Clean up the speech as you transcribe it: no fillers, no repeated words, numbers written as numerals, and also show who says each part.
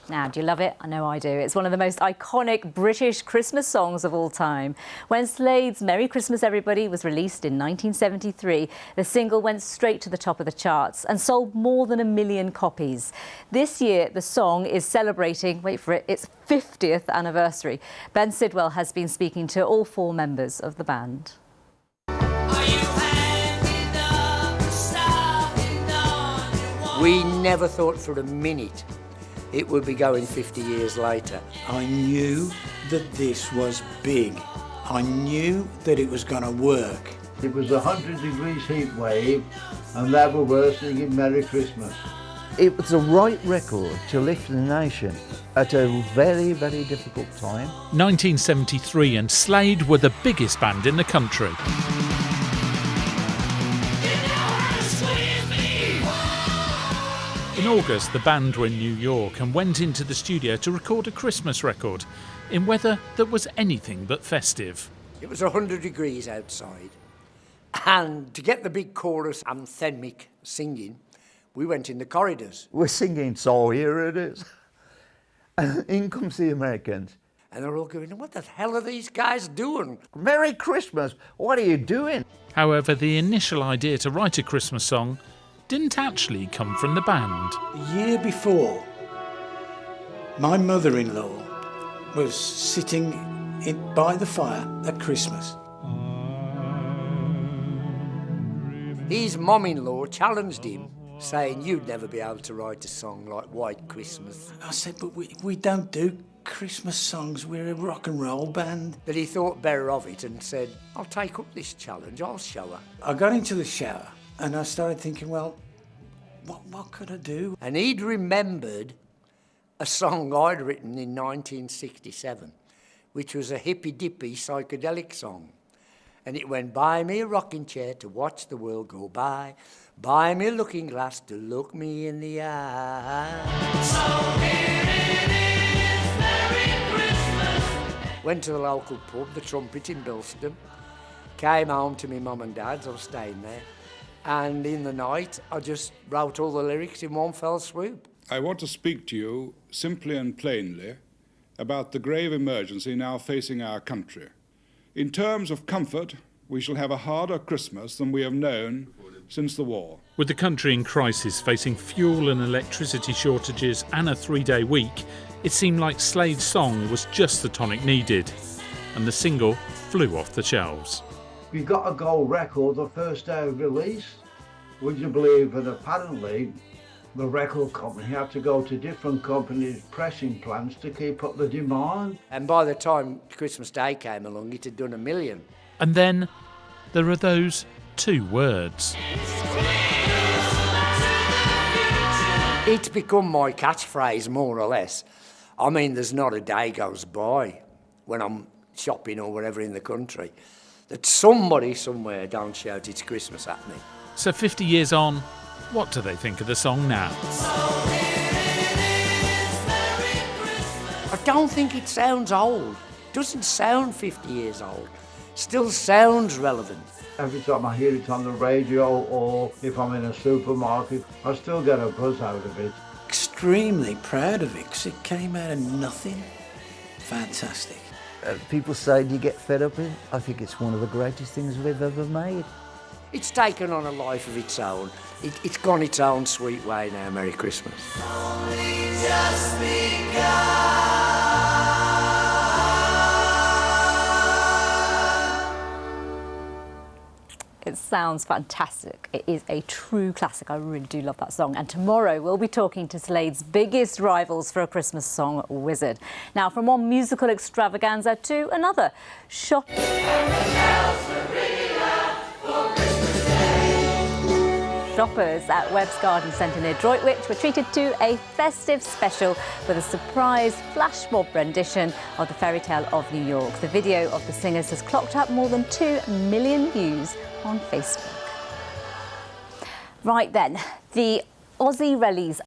Speaker 1: Now, do you love it? I know I do. It's one of the most iconic British Christmas songs of all time. When Slade's Merry Christmas Everybody was released in 1973, the single went straight to the top of the charts and sold more than 1 million copies. This year, the song is celebrating, wait for it, its 50th anniversary. Ben Sidwell has been speaking to all 4 members of the band.
Speaker 2: We never thought for a minute it would be going 50 years later.
Speaker 3: I knew that this was big. I knew that it was going to work.
Speaker 4: It was 100 degrees heat wave, and they were singing Merry Christmas.
Speaker 5: It was the right record to lift the nation at a very, very difficult time.
Speaker 6: 1973, and Slade were the biggest band in the country. In August, the band were in New York and went into the studio to record a Christmas record in weather that was anything but festive.
Speaker 2: It was 100 degrees outside, and to get the big chorus anthemic singing, we went in the corridors.
Speaker 5: We're singing, so here it is. And in comes the Americans.
Speaker 2: And they're all going, what the hell are these guys doing?
Speaker 5: Merry Christmas, what are you doing?
Speaker 6: However, the initial idea to write a Christmas song didn't actually come from the band.
Speaker 3: A year before, my mother-in-law was sitting by the fire at Christmas.
Speaker 2: His mum-in-law challenged him, saying, you'd never be able to write a song like White Christmas.
Speaker 3: I said, but we don't do Christmas songs, we're a rock and roll band.
Speaker 2: But he thought better of it and said, I'll take up this challenge, I'll show her.
Speaker 3: I got into the shower and I started thinking, well, what could I do?
Speaker 2: And he'd remembered a song I'd written in 1967, which was a hippy-dippy psychedelic song. And it went, buy me a rocking chair to watch the world go by, buy me a looking glass to look me in the eye. So here it is, Merry Christmas. Went to the local pub, the Trumpet in Bilston, came home to my mum and dad's, I was staying there, and in the night I just wrote all the lyrics in one fell swoop.
Speaker 7: I want to speak to you simply and plainly about the grave emergency now facing our country. In terms of comfort, we shall have a harder Christmas than we have known since the war.
Speaker 6: With the country in crisis, facing fuel and electricity shortages and a 3-day week, it seemed like Slade's song was just the tonic needed, and the single flew off the shelves.
Speaker 4: We got a gold record the first day of release. Would you believe that apparently the record company had to go to different companies' pressing plants to keep up the demand?
Speaker 2: And by the time Christmas Day came along, it had done 1 million.
Speaker 6: And then there are those 2 words.
Speaker 2: It's become my catchphrase, more or less. I mean, there's not a day goes by when I'm shopping or whatever in the country that somebody somewhere don't shout it's Christmas at me.
Speaker 6: So 50 years on, what do they think of the song now?
Speaker 2: I don't think it sounds old. Doesn't sound 50 years old. Still sounds relevant.
Speaker 4: Every time I hear it on the radio or if I'm in a supermarket, I still get a buzz out of it.
Speaker 3: Extremely proud of it because it came out of nothing. Fantastic.
Speaker 5: People say, do you get fed up with it? I think it's one of the greatest things we've ever made.
Speaker 2: It's taken on a life of its own. It's gone its own sweet way now, Merry Christmas. Only just begun.
Speaker 1: It sounds fantastic. It is a true classic. I really do love that song. And tomorrow we'll be talking to Slade's biggest rivals for a Christmas song, Wizzard. Now, from one musical extravaganza to another. Shoppers at Webb's Garden Centre near Droitwich were treated to a festive special with a surprise flash mob rendition of the fairy tale of New York. The video of the singers has clocked up more than 2 million views on Facebook. Right then, the Aussie Rally's